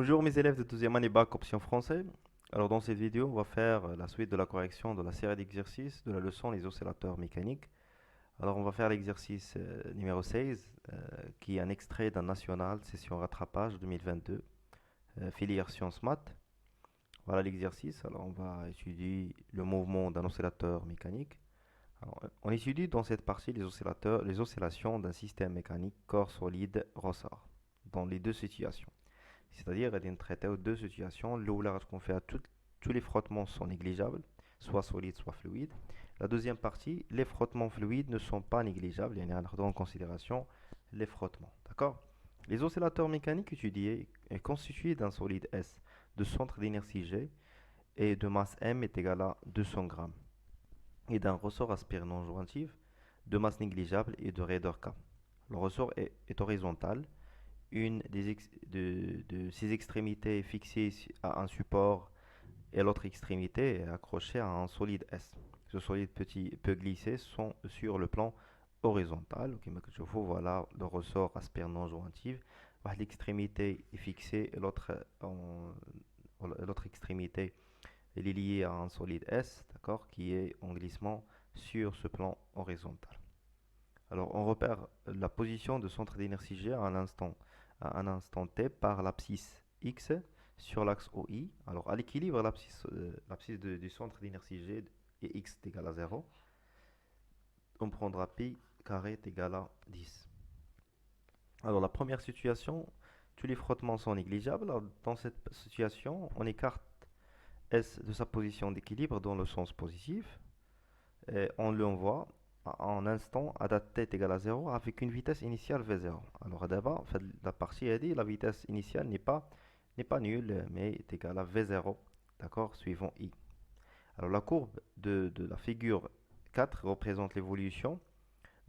Bonjour mes élèves de deuxième année bac option français. Alors dans cette vidéo, on va faire la suite de la correction de la série d'exercices de la leçon les oscillateurs mécaniques. Alors on va faire l'exercice numéro 16 qui est un extrait d'un national session rattrapage 2022 filière sciences maths. Voilà l'exercice. Alors on va étudier le mouvement d'un oscillateur mécanique. Alors, on étudie dans cette partie les oscillations d'un système mécanique corps solide ressort dans les deux situations. C'est-à-dire qu'il traite de deux situations. L'oula qu'on fait à tous les frottements sont négligeables, soit solides, soit fluides. La deuxième partie, les frottements fluides ne sont pas négligeables. Il y a en considération les frottements. D'accord? Les oscillateurs mécaniques étudiés est constitué d'un solide S, de centre d'inertie G et de masse M est égal à 200 grammes et d'un ressort aspiré non jointif de masse négligeable et de raideur K. Le ressort est horizontal. Une de ces extrémités est fixée à un support et l'autre extrémité est accrochée à un solide S. Ce solide peut glisser sur le plan horizontal. Voilà le ressort aspire non jointif. L'extrémité est fixée et l'autre extrémité est liée à un solide S, d'accord, qui est en glissement sur ce plan horizontal. Alors, on repère la position de centre d'inertie G à un instant t par l'abscisse x sur l'axe OI. Alors, à l'équilibre, l'abscisse du centre d'inertie G est x est égal à 0. On prendra pi carré est égal à 10. Alors, la première situation, tous les frottements sont négligeables. Alors, dans cette situation, on écarte S de sa position d'équilibre dans le sens positif. Et on l'envoie en instant à date t est égale à 0 avec une vitesse initiale v0. Alors d'abord, en fait, la partie a dit la vitesse initiale n'est pas nulle, mais est égale à v0, d'accord, suivant i. Alors la courbe de la figure 4 représente l'évolution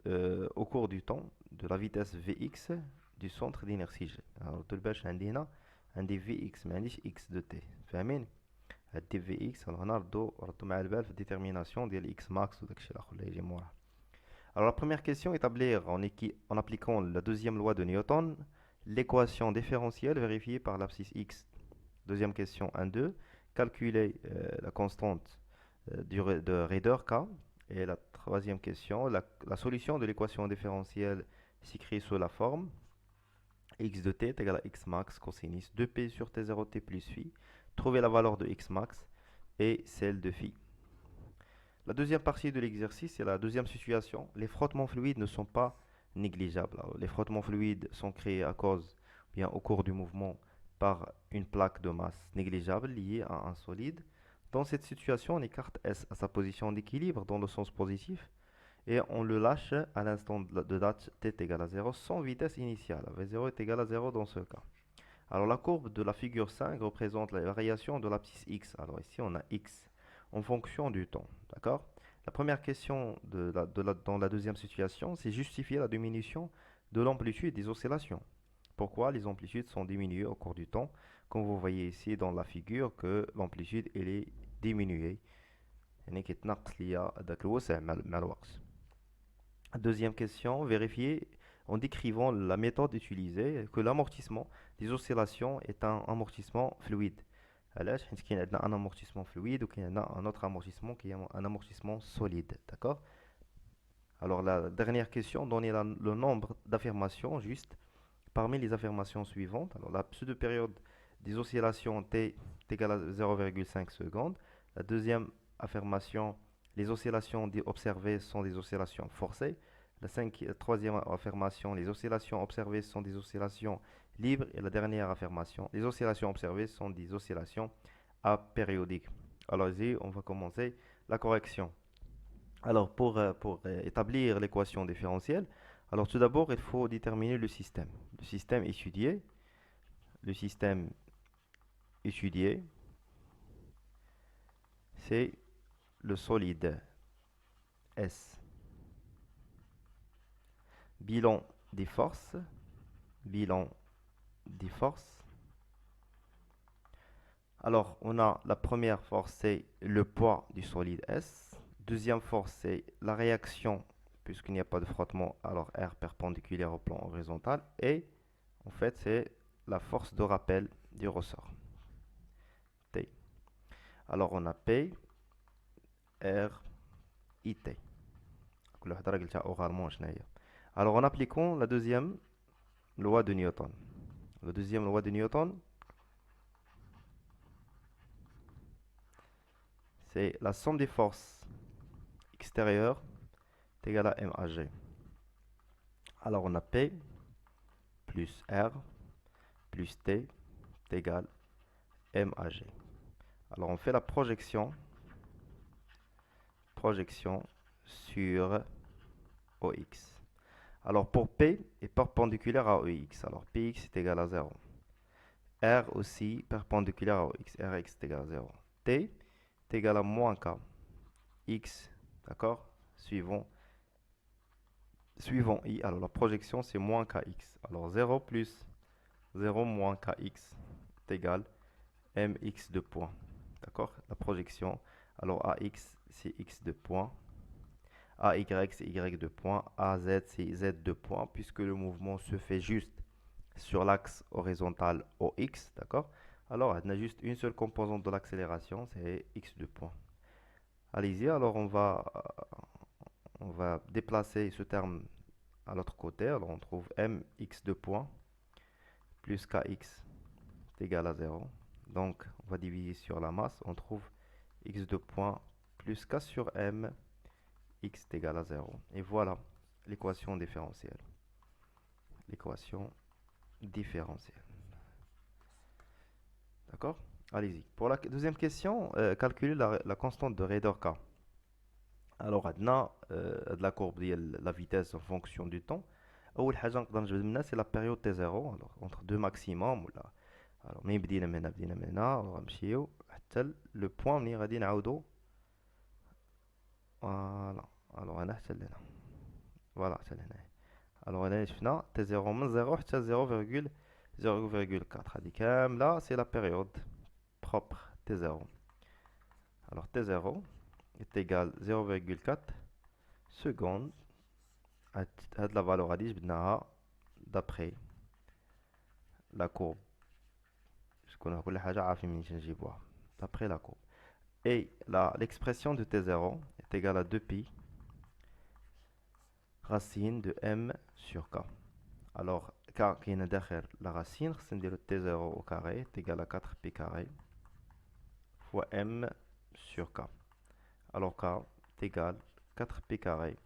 au cours du temps de la vitesse vx du centre d'inertie G. Alors tout le باش عندنا عندي vx ما عنديش x de t. فاهمين؟ دي في اكس غنردو مع البال في الديترميناسيون ديال اكس ماكس وداكشي الاخر اللي يجي موراها. Alors la première question, établir en appliquant la deuxième loi de Newton l'équation différentielle vérifiée par l'abscisse x. Deuxième question 1-2, calculer la constante de raideur k. Et la troisième question, la solution de l'équation différentielle s'écrit sous la forme x de t est égal à x max cosinus 2p sur t0t plus phi. Trouver la valeur de x max et celle de phi. La deuxième partie de l'exercice, c'est la deuxième situation. Les frottements fluides ne sont pas négligeables. Alors, les frottements fluides sont créés à cause, bien au cours du mouvement, par une plaque de masse négligeable liée à un solide. Dans cette situation, on écarte S à sa position d'équilibre dans le sens positif et on le lâche à l'instant de date t est égal à 0 sans vitesse initiale. V0 est égal à 0 dans ce cas. Alors la courbe de la figure 5 représente la variation de l'abscisse x. Alors ici on a x en fonction du temps. D'accord? La première question dans la deuxième situation, c'est justifier la diminution de l'amplitude des oscillations. Pourquoi les amplitudes sont diminuées au cours du temps? Comme vous voyez ici dans la figure que l'amplitude elle est diminuée. Deuxième question, vérifier en décrivant la méthode utilisée que l'amortissement des oscillations est un amortissement fluide. علاش حيت كاين عندنا un amortissement fluide ou كاين عندنا un autre amortissement qui est un amortissement solide, d'accord? Alors la dernière question, donner le nombre d'affirmations juste parmi les affirmations suivantes. Alors la pseudo-période des oscillations t est égale à 0,5 secondes. La deuxième affirmation, les oscillations observées sont des oscillations forcées. La troisième affirmation, les oscillations observées sont des oscillations libres. Et la dernière affirmation, les oscillations observées sont des oscillations apériodiques. Alors ici, on va commencer la correction. Alors pour établir l'équation différentielle, alors tout d'abord, il faut déterminer le système. Le système étudié, c'est le solide S. Bilan des forces. Bilan des forces. Alors, on a la première force, c'est le poids du solide S. Deuxième force, c'est la réaction, puisqu'il n'y a pas de frottement, alors R perpendiculaire au plan horizontal. Et en fait, c'est la force de rappel du ressort. T. Alors on a P, R, I, T. Alors en appliquant la deuxième loi de Newton. La deuxième loi de Newton, c'est la somme des forces extérieures est égale à MAG. Alors on a P plus R plus T est égal à MAG. Alors on fait la projection sur OX. Alors pour P est perpendiculaire à OX. Alors PX est égal à 0. R aussi perpendiculaire à OX. Rx est égal à 0. T est égal à moins K. X, d'accord, suivant I. Alors la projection c'est moins KX. Alors 0 plus 0 moins KX est égal à MX de point. D'accord, la projection. Alors AX c'est X de point. AY c'est Y de point. AZ c'est Z de point puisque le mouvement se fait juste sur l'axe horizontal OX. D'accord. Alors on a juste une seule composante de l'accélération, c'est X de point. Allez-y, alors on va déplacer ce terme à l'autre côté. Alors on trouve mx de point plus kx est égal à 0. Donc on va diviser sur la masse. On trouve x de point plus k sur m, x est égal à 0. Et voilà l'équation différentielle. L'équation différentielle. D'accord? Allez-y. Pour la deuxième question, calculer la constante de Reidor K. Alors, on a la courbe de la vitesse en fonction du temps. أول حاجة نقدر نجبد منها c'est la période T0. Alors, entre deux maximums ولا alors منين بدينا من هنا غنمشيو حتى le point منين غادي نعاودو فوالا. alors هنا حتى لهنا فوالا حتى لهنا. alors هنا شفنا T0 من 0 حتى 0,0,4 هادي كاملة c'est la période propre T0. alors T0 est égal 0,4 secondes. هاد لا فالور هادي جبدناها d'après la courbe. شكون كل حاجة عارفين منين نجيبوها d'après la courbe. Et l'expression de T0 est égale à 2pi racine de m sur k. Alors k qui est derrière la racine, c'est de T0 au carré est égal à 4pi carré fois m sur k. Alors k est égal à 4pi carré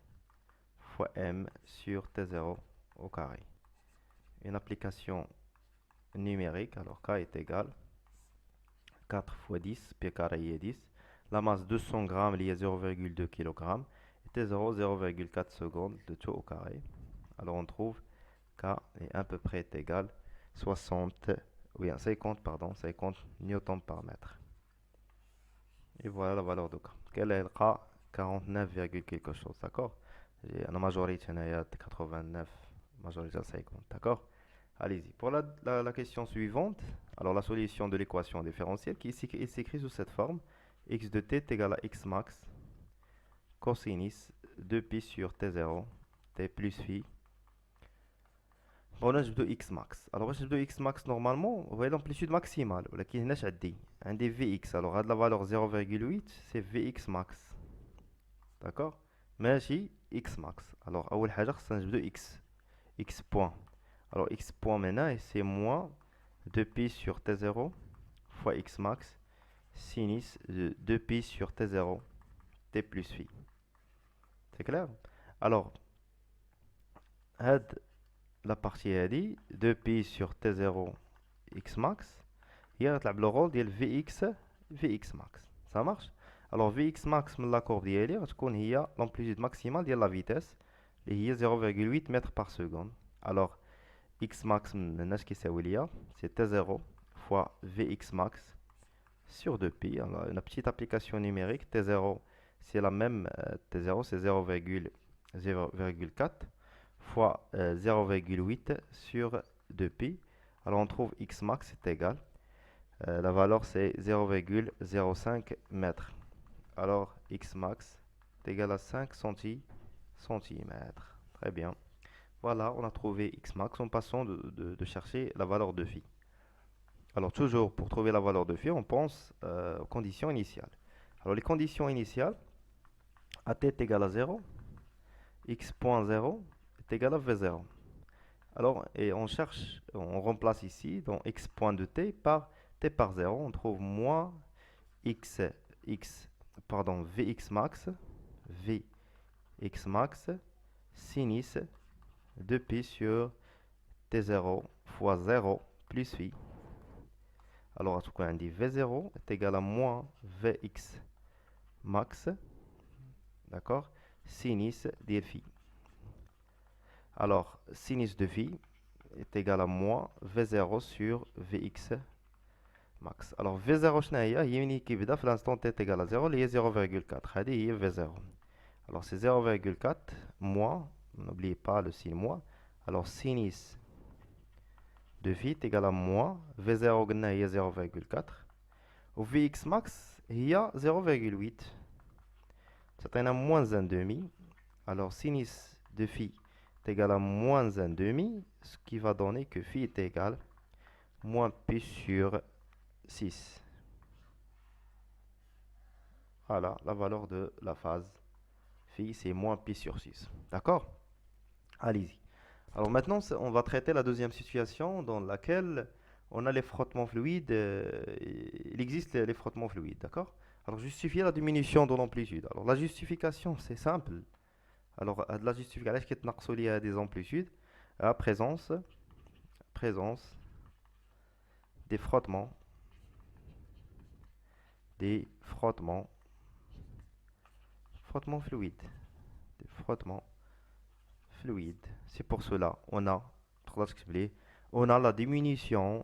fois m sur T0 au carré. Une application numérique, alors k est égal à 4 fois 10, pi carré est 10. La masse 200 grammes liée à 0,2 kg. Et T0, 0,4 secondes, le tout au carré. Alors on trouve k est à peu près égal à 50 newtons par mètre. Et voilà la valeur de k. Quelle est le k? 49, quelque chose, d'accord? La majorité est 89, majorité 50, d'accord? Allez-y. Pour la question suivante, alors la solution de l'équation différentielle qui s'écrit sous cette forme, x de t est égal à x max cosinus 2pi sur t0 t plus phi. Bon, là je vais x max. Alors je vais x max normalement, vous voyez l'amplitude maximale, qui est un des vx. Alors à la valeur 0,8, c'est vx max. D'accord? Mais j'ai x max. Alors à je vais x point. Alors x point maintenant, c'est moins 2pi sur t0 fois x max sinus de 2pi sur t0 t plus phi. C'est clair? Alors, la partie هذه 2pi sur t0 x max هي غتلعب le rôle ديال vx max. Ça marche? Alors vx max من la courbe ديالي غتكون هي l'amplitude maximale ديال la vitesse اللي هي 0,8 mètres par seconde. Alors x max من هنا كيساوي ليا c'est t0 fois vx max sur 2pi. Alors, une petite application numérique, T0 c'est la même, T0 c'est 0,4 fois 0,8 sur 2pi. Alors on trouve x max est égal, la valeur c'est 0,05 mètres. Alors x max est égal à 5 centimètres. Très bien. Voilà, on a trouvé x max en passant de chercher la valeur de phi. Alors toujours pour trouver la valeur de phi, on pense aux conditions initiales. Alors les conditions initiales, at est égal à 0, x.0 est égal à v0. Alors, et on cherche, on remplace ici dans x point de t par 0. On trouve moins vx max sinus de pi sur t0 fois 0 plus phi. Alors, en tout cas, on dit v0 est égal à moins vx max, d'accord, sinus de phi. Alors, sinus de phi est égal à moins v0 sur vx max. Alors, v0 شنو هي؟ هي ملي كيبدا في l'instant t est égal à 0 اللي هي 0,4. هذه هي v0. Alors, c'est 0,4 moins, n'oubliez pas le signe moins. Alors, sinus de phi est égal à moins v0 قلنا هي 0,4 و vx max هي 0,8. تعطينا moins 1 demi. Alors, sinus de phi est égal à moins 1 demi, ce qui va donner que phi est égal à moins pi sur 6. Voilà, la valeur de la phase phi, c'est moins pi sur 6. D'accord? Allez-y. Alors maintenant, on va traiter la deuxième situation dans laquelle on a les frottements fluides. Il existe les frottements fluides, d'accord? Alors, justifier la diminution de l'amplitude. Alors, la justification, c'est simple. Alors, la justification, qui est des amplitudes à présence des frottements fluides. Des frottements fluides. C'est pour cela on a la diminution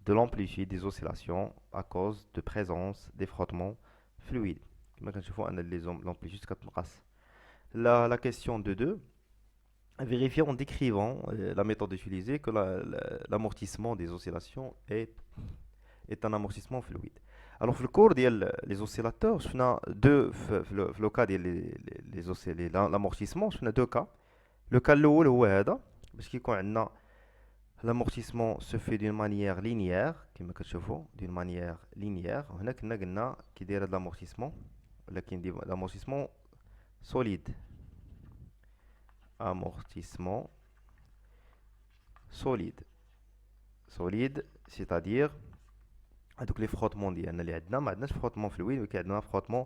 de l'amplitude des oscillations à cause de présence des frottements fluides. L'amplitude la question de 2. Vérifier en décrivant la méthode utilisée que l'amortissement des oscillations est un amortissement fluide. Alors, في الكور ديال les oscillateurs, شفنا deux في le cas ديال l'amortissement, شفنا deux cas. Le cas الاول هو هذا باش كيكون عندنا l'amortissement se fait d'une manière linéaire كما كتشوفوا d'une manière linéaire. وهنا كنا قلنا كي داير هذا l'amortissement ولا كيندير l'amortissement solide. Amortissement solide, c'est-à-dire donc les frottements ديالنا اللي عندنا ما عندناش frottement fluide ولكن عندنا frottement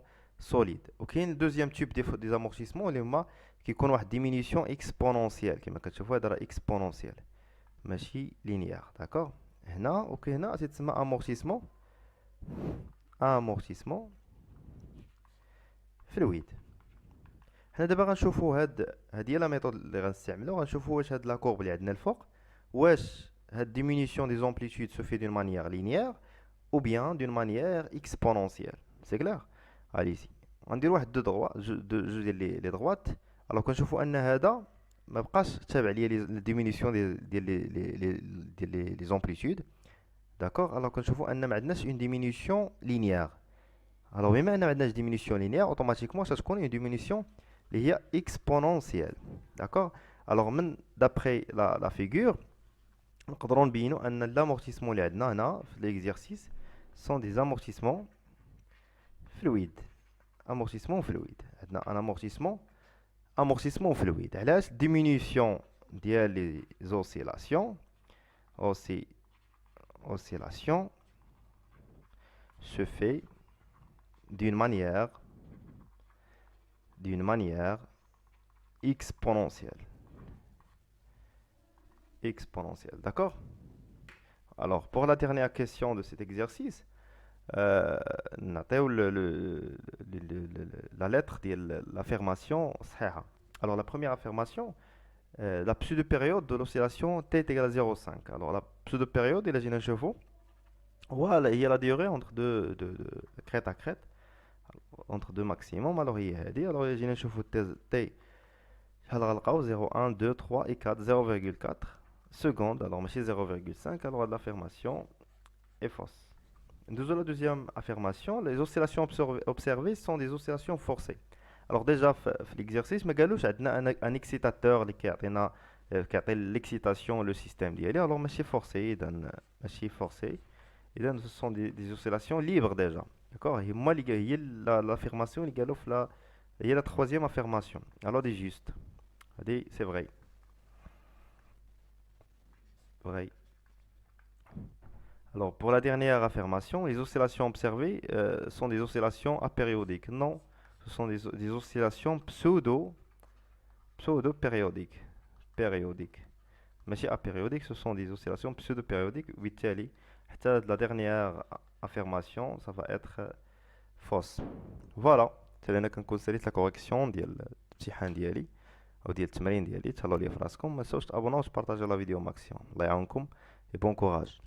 solide. وكاين دوزيام تيب دي amortissement اللي هما كيكون واحد diminution exponentielle كما كتشوفوا هذا راه exponentielle ماشي linéaire. داكور هنا اوكي هنا تسمى amortissement fluide. حنا دابا غنشوفوا هاد هي لا ميثود اللي غنستعملو. غنشوفوا واش هاد لا كورب اللي عندنا الفوق واش هاد diminution des amplitudes se fait d'une manière linéaire ou bien d'une manière exponentielle. C'est clair? Allez-y. غندير واحد جوج ديال لي droites. alors كنشوفوا ان هذا ما بقاش تابع ليا لي diminution ديال لي amplitudes. d'accord alors كنشوفوا ان ما عندناش une diminution linéaire. alors بما ان ما عندناش diminution linéaire automatiquement تكون une diminution اللي هي exponentielle. d'accord alors d'après la figure نقدروا نبينوا ان l'amortissement اللي عندنا هنا في l'exercice sont des amortissements fluides. amortissement fluide. عندنا un amortissement fluide. علاش diminution ديال les oscillations se fait d'une manière exponentielle. D'accord? Alors, pour la dernière question de cet exercice, la lettre de l'affirmation صحيحة. Alors, la première affirmation, la pseudo-période de l'oscillation t est égale à 0,5. Alors, la pseudo-période, il a un chevaux. Voilà, il y a la durée entre deux crête à crête, entre deux maximums. Alors, il y a dit, alors, il y a un chevaux t. 0, 1, 2, 3 et 4, 0,4 secondes. Alors, mais 0,5, alors l'affirmation est fausse. La deuxième affirmation, les oscillations observées sont des oscillations forcées. Alors, déjà, l'exercice, mais on a un excitateur qui a كيعطي l'excitation le système ديالي. alors ماشي forcé إذا ماشي forcé إذا ce sont des oscillations libres déjà. D'accord. هي هما اللي هي l'affirmation اللي قالوا في لا هي la troisième affirmation. alors دي juste هادي c'est vrai. Vrai. Alors, pour la dernière affirmation, les oscillations observées sont des oscillations apériodiques. Non, ce sont des oscillations pseudo-périodiques. Périodiques. Mais chez apériodiques, ce sont des oscillations pseudo-périodiques. بالتالي حتى la dernière affirmation, ça va être fausse. Voilà. C'est là كنكون ساليت la correction ديال الامتحان ديالي او ديال التمرين ديالي. تهلاو ليا في راسكم، ما تنساوش تابوناو وتبارطاجيو لا فيديو ماكسيموم. الله يعاونكم et bon courage.